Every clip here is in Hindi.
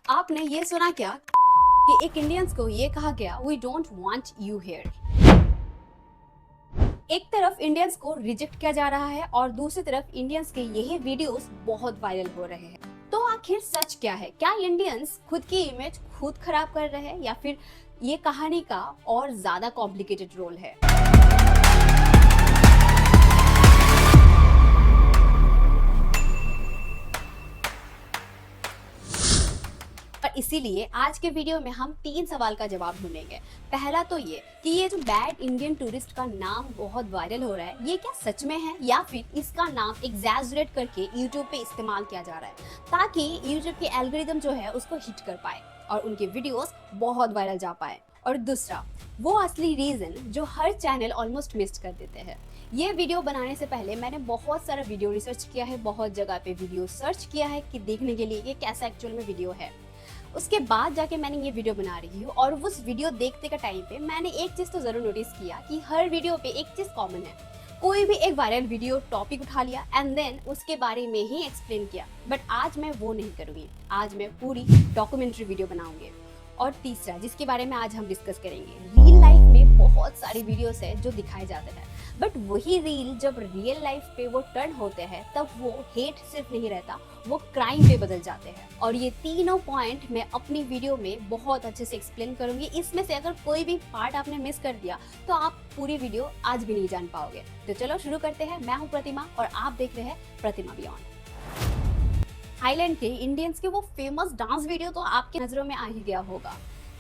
आपने ये सुना क्या कि एक इंडियंस को ये कहा गया we don't want you here. एक तरफ इंडियंस को रिजेक्ट किया जा रहा है और दूसरी तरफ इंडियंस के यही वीडियोस बहुत वायरल हो रहे हैं। तो आखिर सच क्या है? क्या इंडियंस खुद की इमेज खुद खराब कर रहे हैं या फिर ये कहानी का और ज्यादा कॉम्प्लिकेटेड रोल है? और इसीलिए आज के वीडियो में हम 3 सवाल का जवाब ढूंढेंगे। पहला तो ये कि ये जो बैड इंडियन टूरिस्ट का नाम बहुत वायरल हो रहा है, ये क्या सच में है या फिर इसका नाम एग्जैजरेट करके यूट्यूब पे इस्तेमाल किया जा रहा है ताकि यूट्यूब के एल्गोरिदम जो है उसको हिट कर पाए और उनके वीडियोस बहुत वायरल जा पाए। और दूसरा, वो असली रीजन जो हर चैनल ऑलमोस्ट मिस कर देते हैं। ये वीडियो बनाने से पहले मैंने बहुत सारा वीडियो रिसर्च किया है, बहुत जगह पे वीडियो सर्च किया है कि देखने के लिए ये कैसा एक्चुअल में वीडियो है। उसके बाद जाके मैंने ये वीडियो बना रही हूँ और उस वीडियो देखते का टाइम पे मैंने एक चीज तो जरूर नोटिस किया कि हर वीडियो पे एक चीज कॉमन है। कोई भी एक वायरल वीडियो टॉपिक उठा लिया एंड देन उसके बारे में ही एक्सप्लेन किया, बट आज मैं वो नहीं करूंगी। आज मैं पूरी डॉक्यूमेंट्री वीडियो बनाऊंगी। और तीसरा जिसके बारे में आज हम डिस्कस करेंगे, रियल लाइफ में बहुत सारे वीडियोस है जो दिखाए जाते हैं, बट वही रील जब रियल लाइफ पे वो टर्न होते हैं तब वो हेट सिर्फ नहीं रहता, वो क्राइम पे बदल जाते हैं। और ये तीनों पॉइंट मैं अपनी वीडियो में बहुत अच्छे से एक्सप्लेन करूंगी। इसमें से अगर कोई भी पार्ट आपने मिस कर दिया तो आप पूरी वीडियो आज भी नहीं जान पाओगे। तो चलो शुरू करते हैं। मैं हूँ प्रतिमा और आप देख रहे हैं प्रतिमा बियॉन्ड। थाईलैंड के इंडियंस के वो फेमस डांस वीडियो तो आपके नजरों में आ ही गया होगा,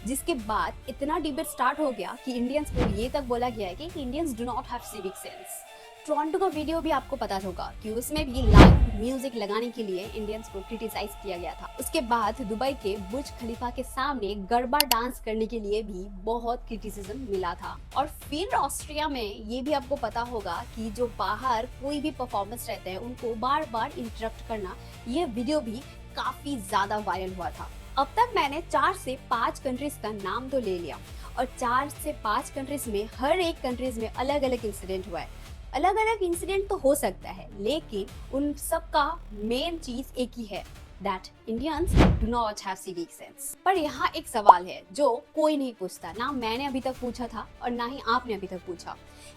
जिसके बाद इतना डिबेट स्टार्ट हो गया कि इंडियंस को ये तक बोला गया है कि Indians do not have civic sense. Toronto का वीडियो भी आपको पता होगा कि उसमें भी लाइव म्यूजिक लगाने के लिए इंडियंस को क्रिटिसाइज किया गया था। उसके बाद दुबई के बुर्ज खलीफा के सामने गरबा डांस करने के लिए भी बहुत क्रिटिसिज्म मिला था। और फिर ऑस्ट्रिया में ये भी आपको पता होगा कि जो बाहर कोई भी परफॉर्मेंस रहते हैं उनको बार बार इंटरप्ट करना, ये वीडियो भी काफी ज्यादा वायरल हुआ था। अब तक मैंने 4 से 5 कंट्रीज का नाम तो ले लिया और 4 से 5 कंट्रीज में हर एक कंट्रीज में अलग अलग इंसिडेंट हुआ है। अलग अलग इंसिडेंट तो हो सकता है, लेकिन उन सब का मेन चीज एक ही है, that Indians do not have civic sense। पर यहाँ एक सवाल है जो कोई नहीं पूछता, ना मैंने अभी तक पूछा था और ना ही आपने अभी तक पूछा,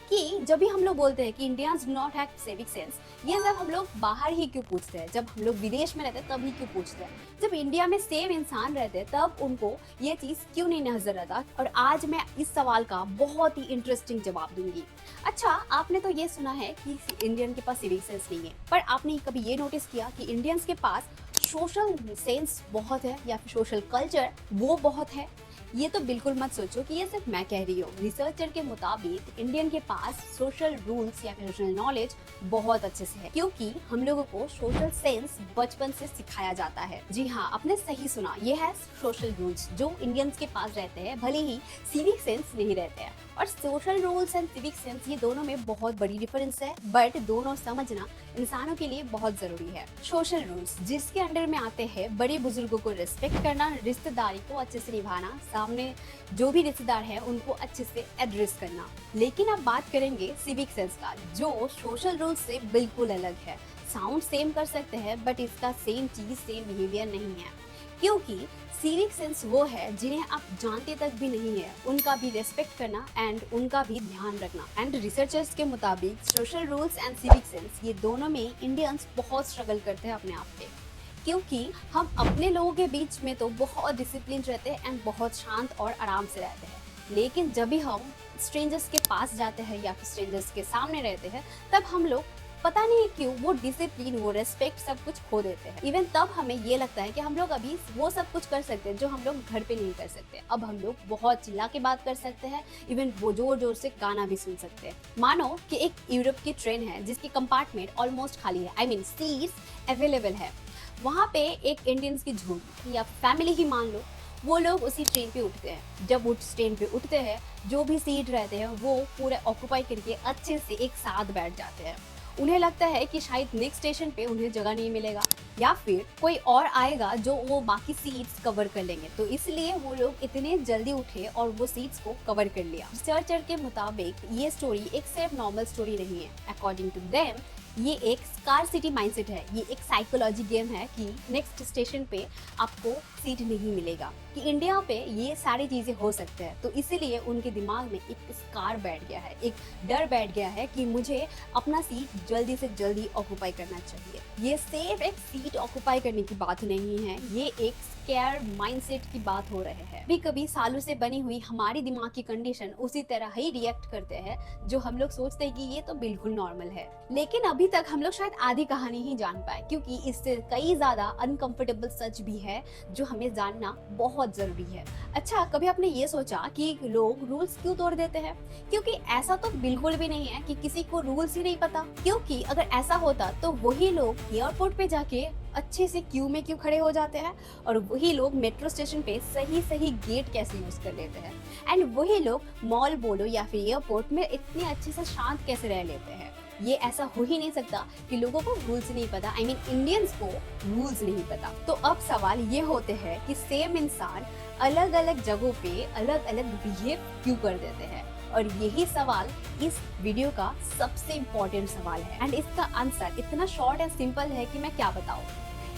कि जब भी हम लोग बोलते हैं कि Indians do not have civic sense, ये सब हम लोग बाहर ही क्यों पूछते हैं? जब हम लोग विदेश में रहते हैं तब ही क्यों पूछते हैं? जब इंडिया में सेम इंसान रहते हैं तब उनको ये चीज क्यों नहीं नजर आता? और आज मैं इस सवाल का बहुत ही इंटरेस्टिंग जवाब दूंगी। अच्छा, आपने तो ये सुना है कि इंडियन के पास सिविक सेंस नहीं है, पर आपने कभी ये नोटिस किया कि इंडियंस के पास सोशल सेंस बहुत है या फिर सोशल कल्चर वो बहुत है? ये तो बिल्कुल मत सोचो कि ये सिर्फ मैं कह रही हूँ। रिसर्चर के मुताबिक इंडियन के पास सोशल रूल्स या फिर सोशल नॉलेज बहुत अच्छे से है, क्योंकि हम लोगों को सोशल सेंस बचपन से सिखाया जाता है। जी हाँ, आपने सही सुना, ये है सोशल रूल्स जो इंडियंस के पास रहते हैं, भले ही सिविक सेंस नहीं रहते हैं। और social rules and civic sense ये दोनों में बहुत बड़ी डिफरेंस है, बट दोनों समझना इंसानों के लिए बहुत जरूरी है। सोशल रूल्स जिसके अंडर में आते हैं बड़े बुजुर्गों को रिस्पेक्ट करना, रिश्तेदारी को अच्छे से निभाना, सामने जो भी रिश्तेदार है उनको अच्छे से एड्रेस करना। लेकिन अब बात करेंगे सिविक सेंस का, जो सोशल रूल्स से बिल्कुल अलग है। साउंड सेम कर सकते हैं बट इसका सेम चीज, सेम बिहेवियर नहीं है, क्योंकि सिविक सेंस वो है जिन्हें आप जानते तक भी नहीं है, उनका भी रेस्पेक्ट करना एंड उनका भी ध्यान रखना। एंड रिसर्चर्स के मुताबिक social rules and civic sense ये दोनों में इंडियंस बहुत स्ट्रगल करते हैं अपने आप पे, क्योंकि हम अपने लोगों के बीच में तो बहुत डिसिप्लिन रहते हैं एंड बहुत शांत और आराम से रहते हैं, लेकिन जब भी हम स्ट्रेंजर्स के पास जाते हैं या फिर स्ट्रेंजर्स के सामने रहते हैं तब हम लोग पता नहीं क्यों वो डिसिप्लिन, वो रेस्पेक्ट सब कुछ खो देते हैं। इवन तब हमें ये लगता है कि हम लोग अभी वो सब कुछ कर सकते हैं जो हम लोग घर पे नहीं कर सकते। अब हम लोग बहुत चिल्ला के बात कर सकते हैं, इवन वो जोर जोर से गाना भी सुन सकते हैं। मानो कि एक यूरोप की ट्रेन है जिसकी कंपार्टमेंट ऑलमोस्ट खाली है, आई मीन सीट्स अवेलेबल है। वहाँ पे एक इंडियंस की झुंड या फैमिली ही मान लो, वो लोग उसी ट्रेन पे उठते हैं। जब उस ट्रेन पे उठते हैं, जो भी सीट रहते हैं वो पूरे ऑक्यूपाई करके अच्छे से एक साथ बैठ जाते हैं। उन्हें लगता है कि शायद नेक्स्ट स्टेशन पे उन्हें जगह नहीं मिलेगा या फिर कोई और आएगा जो वो बाकी सीट्स कवर कर लेंगे, तो इसलिए वो लोग इतने जल्दी उठे और वो सीट्स को कवर कर लिया। रिसर्चर के मुताबिक ये स्टोरी एक सिर्फ नॉर्मल स्टोरी नहीं है। अकॉर्डिंग टू देम ये एक स्कार्सिटी माइंडसेट है, ये एक साइकोलॉजी गेम है कि नेक्स्ट स्टेशन पे आपको सीट नहीं मिलेगा कि इंडिया पे ये सारी चीजें हो सकते हैं। तो इसीलिए उनके दिमाग में एक स्कार बैठ गया है, एक डर बैठ गया है कि मुझे अपना सीट जल्दी से जल्दी ऑक्यूपाई करना चाहिए। ये सिर्फ एक सीट ऑक्यूपाई करने की बात नहीं है, ये एक स्केयर माइंडसेट की बात हो रहे हैं। कभी सालों से बनी हुई हमारी दिमाग की कंडीशन उसी तरह ही रिएक्ट करते हैं, जो हम लोग सोचते हैं कि ये तो बिल्कुल नॉर्मल है। लेकिन अभी तक हम लोग शायद आधी कहानी ही जान पाए, क्योंकि इससे कई ज्यादा अनकंफर्टेबल सच भी है जो हमें जानना बहुत जरूरी है। अच्छा, कभी आपने ये सोचा कि लोग रूल्स क्यों तोड़ देते हैं? क्योंकि ऐसा तो बिल्कुल भी नहीं है कि किसी को रूल्स ही नहीं पता, क्योंकि अगर ऐसा होता तो वही लोग एयरपोर्ट पे जाके अच्छे से क्यू में क्यों खड़े हो जाते हैं, और वही लोग मेट्रो स्टेशन पे सही गेट कैसे यूज कर लेते हैं, एंड वही लोग मॉल बोलो या फिर एयरपोर्ट में इतने अच्छे से शांत कैसे रह लेते हैं। ये ऐसा हो ही नहीं सकता कि लोगों को रूल्स नहीं पता, आई मीन इंडियंस को रूल्स नहीं पता। तो अब सवाल ये होते हैं कि सेम इंसान अलग अलग जगहों पे अलग अलग बिहेव क्यों कर देते हैं, और यही सवाल इस वीडियो का सबसे इम्पोर्टेंट सवाल है। एंड इसका आंसर इतना शॉर्ट एंड सिंपल है कि मैं क्या बताऊं,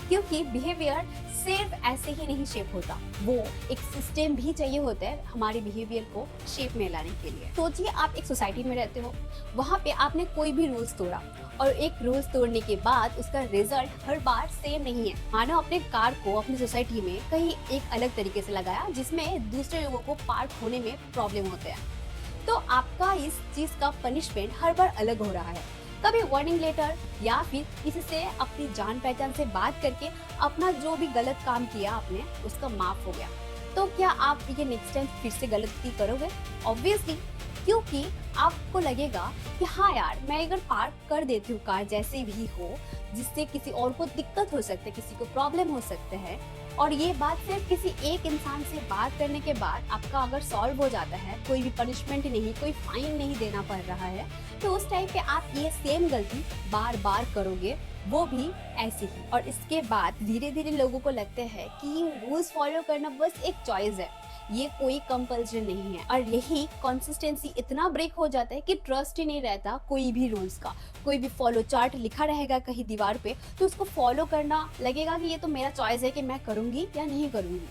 क्योंकि बिहेवियर सिर्फ ऐसे ही नहीं शेप होता, वो एक सिस्टम भी चाहिए होता है हमारे बिहेवियर को शेप में लाने के लिए। सोचिए आप एक सोसाइटी में रहते हो, वहाँ पे आपने कोई भी रूल्स तोड़ा, और एक रूल्स तोड़ने के बाद उसका रिजल्ट हर बार सेम नहीं है। मानो अपने कार को अपनी सोसाइटी में कहीं एक अलग तरीके से लगाया, जिसमें दूसरे लोगों को पार्क होने में प्रॉब्लम होते हैं, तो आपका इस चीज का पनिशमेंट हर बार अलग हो रहा है। कभी वार्निंग लेटर या फिर किसी से अपनी जान पहचान से बात करके अपना जो भी गलत काम किया आपने उसका माफ हो गया, तो क्या आप ये नेक्स्ट टाइम फिर से गलती करोगे? ऑब्वियसली, क्योंकि आपको लगेगा कि हाँ यार, मैं अगर पार्क कर देती हूँ कार जैसे भी हो, जिससे किसी और को दिक्कत हो सकती है, किसी को प्रॉब्लम हो सकते हैं, और ये बात सिर्फ किसी एक इंसान से बात करने के बाद आपका अगर सॉल्व हो जाता है, कोई भी पनिशमेंट नहीं, कोई फाइन नहीं देना पड़ रहा है, तो उस टाइम पे आप ये सेम गलती बार बार करोगे, वो भी ऐसे ही। और इसके बाद धीरे धीरे लोगों को लगता है कि रूल्स फॉलो करना बस एक चॉइस है, ये कोई कंपल्सन नहीं है। और यही कंसिस्टेंसी इतना ब्रेक हो जाता है कि ट्रस्ट ही नहीं रहता कोई भी रूल्स का। कोई भी फॉलो चार्ट लिखा रहेगा कहीं दीवार पे, तो उसको फॉलो करना लगेगा कि ये तो मेरा चॉइस है कि मैं करूंगी या नहीं करूंगी,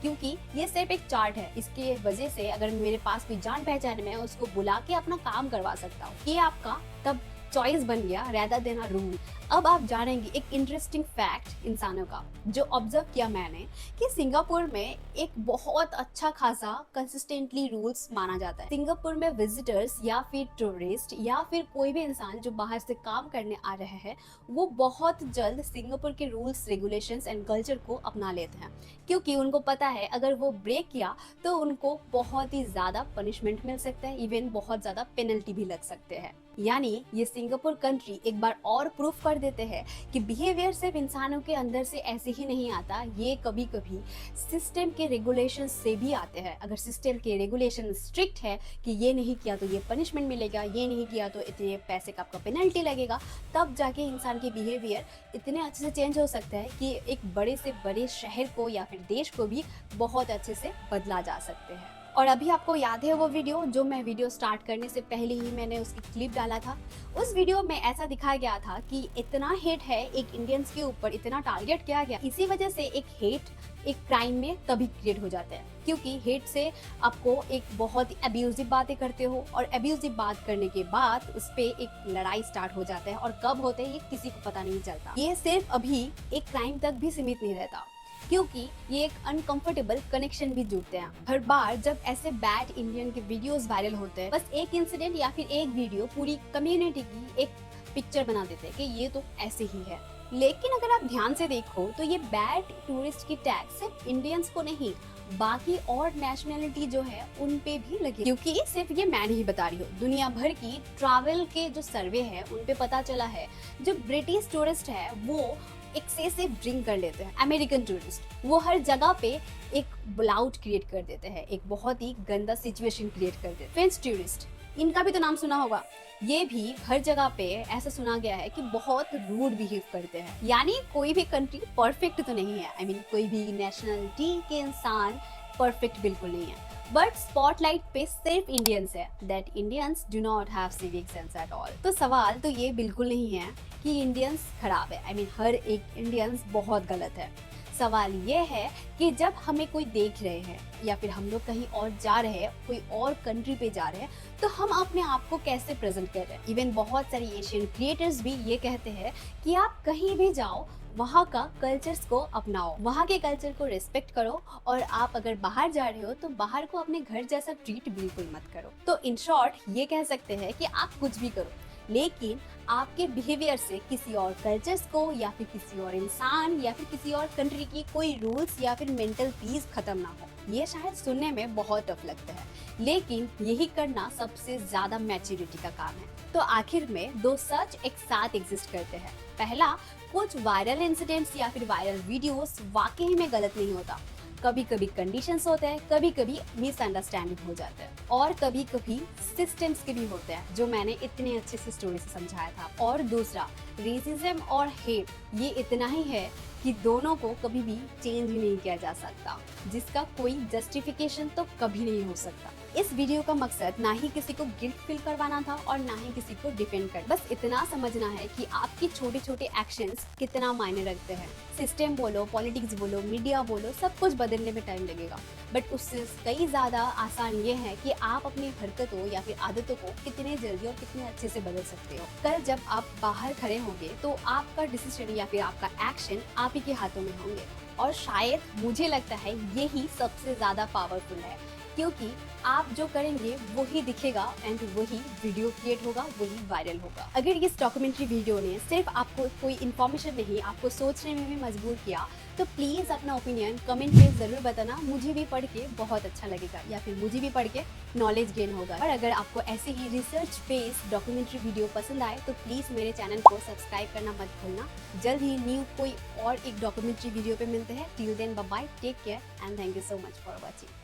क्योंकि ये सिर्फ एक चार्ट है। इसके वजह से अगर मेरे पास कोई जान पहचान में, उसको बुला के अपना काम करवा सकता हूँ। ये आपका तब चॉइस बन गया रेदर देन अ रूल। अब आप जानेंगे एक इंटरेस्टिंग फैक्ट इंसानों का जो ऑब्जर्व किया मैंने, कि सिंगापुर में एक बहुत अच्छा खासा कंसिस्टेंटली रूल्स माना जाता है। सिंगापुर में विजिटर्स या फिर टूरिस्ट या फिर कोई भी इंसान जो बाहर से काम करने आ रहे हैं, वो बहुत जल्द सिंगापुर के रूल्स, रेगुलेशंस एंड कल्चर को अपना लेते हैं, क्योंकि उनको पता है अगर वो ब्रेक किया तो उनको बहुत ही ज्यादा पनिशमेंट मिल सकता है, इवन बहुत ज्यादा पेनल्टी भी लग सकते हैं। यानी ये सिंगापुर कंट्री एक बार और प्रूफ कर देते हैं कि बिहेवियर सिर्फ इंसानों के अंदर से ऐसे ही नहीं आता, ये कभी कभी सिस्टम के रेगुलेशन से भी आते हैं। अगर सिस्टम के रेगुलेशन स्ट्रिक्ट है कि ये नहीं किया तो ये पनिशमेंट मिलेगा, ये नहीं किया तो इतने पैसे का आपका पेनल्टी लगेगा, तब जाके इंसान के बिहेवियर इतने अच्छे से चेंज हो सकता है कि एक बड़े से बड़े शहर को या फिर देश को भी बहुत अच्छे से बदला जा सकते हैं। और अभी आपको याद है वो वीडियो जो मैं वीडियो स्टार्ट करने से पहले ही मैंने उसकी क्लिप डाला था? उस वीडियो में ऐसा दिखाया गया था कि इतना हेट है एक इंडियंस के ऊपर, इतना टारगेट किया गया, इसी वजह से एक हेट एक क्राइम में तभी क्रिएट हो जाता है, क्योंकि हेट से आपको एक बहुत ही अब्यूजिव बातें करते हो, और अब्यूजिव बात करने के बाद उस पे एक लड़ाई स्टार्ट हो जाता है, और कब होते हैं ये किसी को पता नहीं चलता। ये सिर्फ अभी एक क्राइम तक भी सीमित नहीं रहता, क्योंकि ये एक अनकंफर्टेबल कनेक्शन भी जुड़ते हैं। हर बार जब ऐसे बैड इंडियन के वीडियोस वायरल होते हैं, बस एक इंसिडेंट या फिर एक वीडियो पूरी कम्युनिटी की एक पिक्चर बना देते हैं कि ये तो ऐसे ही है। लेकिन अगर आप ध्यान से देखो तो ये बैड टूरिस्ट की टैग सिर्फ इंडियंस को नहीं, बाकी और नेशनैलिटी जो है उन पे भी लगी, क्योंकि सिर्फ ये मैं नहीं बता रही हूँ, दुनिया भर की ट्रैवल के जो सर्वे है उन पे पता चला है, जो ब्रिटिश टूरिस्ट है वो एक्सेसिव ड्रिंक कर लेते हैं। अमेरिकन टूरिस्ट वो हर जगह पे एक ब्लाउट क्रिएट कर देते हैं, एक बहुत ही गंदा सिचुएशन क्रिएट कर देते हैं। फ्रेंच टूरिस्ट, इनका भी तो नाम सुना होगा, ये भी हर जगह पे ऐसा सुना गया है कि बहुत रूड बिहेव करते हैं। यानी कोई भी कंट्री परफेक्ट तो नहीं है, आई मीन कोई भी नेशनलिटी के इंसान परफेक्ट बिल्कुल नहीं है, बट स्पॉटलाइट पे सिर्फ इंडियंस है, that Indians do not have civic sense at all. तो सवाल तो ये बिल्कुल नहीं है कि इंडियंस खराब है, आई मीन हर एक इंडियंस बहुत गलत है। सवाल ये है कि जब हमें कोई देख रहे हैं या फिर हम लोग कहीं और जा रहे हैं, कोई और कंट्री पे जा रहे हैं, तो हम अपने आप को कैसे प्रेजेंट कर रहे हैं। इवन बहुत सारे एशियन क्रिएटर्स भी ये कहते हैं कि आप कहीं भी जाओ, वहाँ का कल्चर्स को अपनाओ, वहाँ के कल्चर को रिस्पेक्ट करो, और आप अगर बाहर जा रहे हो तो बाहर को अपने घर जैसा ट्रीट बिल्कुल मत करो। तो इन शॉर्ट ये कह सकते हैं कि आप कुछ भी करो, लेकिन आपके बिहेवियर से किसी और कल्चर्स को या फिर किसी और इंसान या फिर किसी और कंट्री की कोई रूल्स या फिर मेंटल पीस खत्म ना हो। ये शायद सुनने में बहुत टफ लगता है, लेकिन यही करना सबसे ज्यादा मैच्योरिटी का काम है। तो आखिर में दो सच एक साथ एग्जिस्ट करते हैं। पहला, कुछ वायरल इंसिडेंट्स या फिर वायरल वीडियोस वाकई में गलत नहीं होता। कभी कभी कंडीशंस होते हैं, कभी कभी मिसअंडरस्टैंडिंग हो जाता है, और कभी कभी सिस्टम्स के भी होते हैं, जो मैंने इतने अच्छे से स्टोरी से समझाया था। और दूसरा, रेसिज्म और हेट ये इतना ही है कि दोनों को कभी भी चेंज ही नहीं किया जा सकता, जिसका कोई जस्टिफिकेशन तो कभी नहीं हो सकता। इस वीडियो का मकसद ना ही किसी को गिल्ट फील करवाना था और ना ही किसी को डिफेंड कर, बस इतना समझना है कि आपके छोटे छोटे एक्शंस कितना मायने रखते हैं। सिस्टम बोलो, पॉलिटिक्स बोलो, मीडिया बोलो, सब कुछ बदलने में टाइम लगेगा, बट उससे कई ज्यादा आसान ये है कि आप अपनी हरकतों या फिर आदतों को कितने जल्दी और कितने अच्छे से बदल सकते हो। कल जब आप बाहर खड़े होंगे तो आपका डिसीजन या फिर आपका एक्शन आप ही के हाथों में होंगे, और शायद मुझे लगता है यही सबसे ज्यादा पावरफुल है, क्योंकि आप जो करेंगे वही दिखेगा एंड वही वीडियो क्रिएट होगा, वही वायरल होगा। अगर इस डॉक्यूमेंट्री वीडियो ने सिर्फ आपको कोई इन्फॉर्मेशन नहीं, आपको सोचने में भी मजबूर किया, तो प्लीज अपना ओपिनियन कमेंट में जरूर बताना। मुझे भी पढ़ के बहुत अच्छा लगेगा, या फिर मुझे भी पढ़ के नॉलेज गेन होगा। और अगर आपको ऐसे ही रिसर्च बेस्ड डॉक्यूमेंट्री वीडियो पसंद आए तो प्लीज मेरे चैनल को सब्सक्राइब करना मत भूलना। जल्द ही न्यू कोई और एक डॉक्यूमेंट्री वीडियो पे मिलते हैं। Till then bye bye, take care and thank you so much for watching.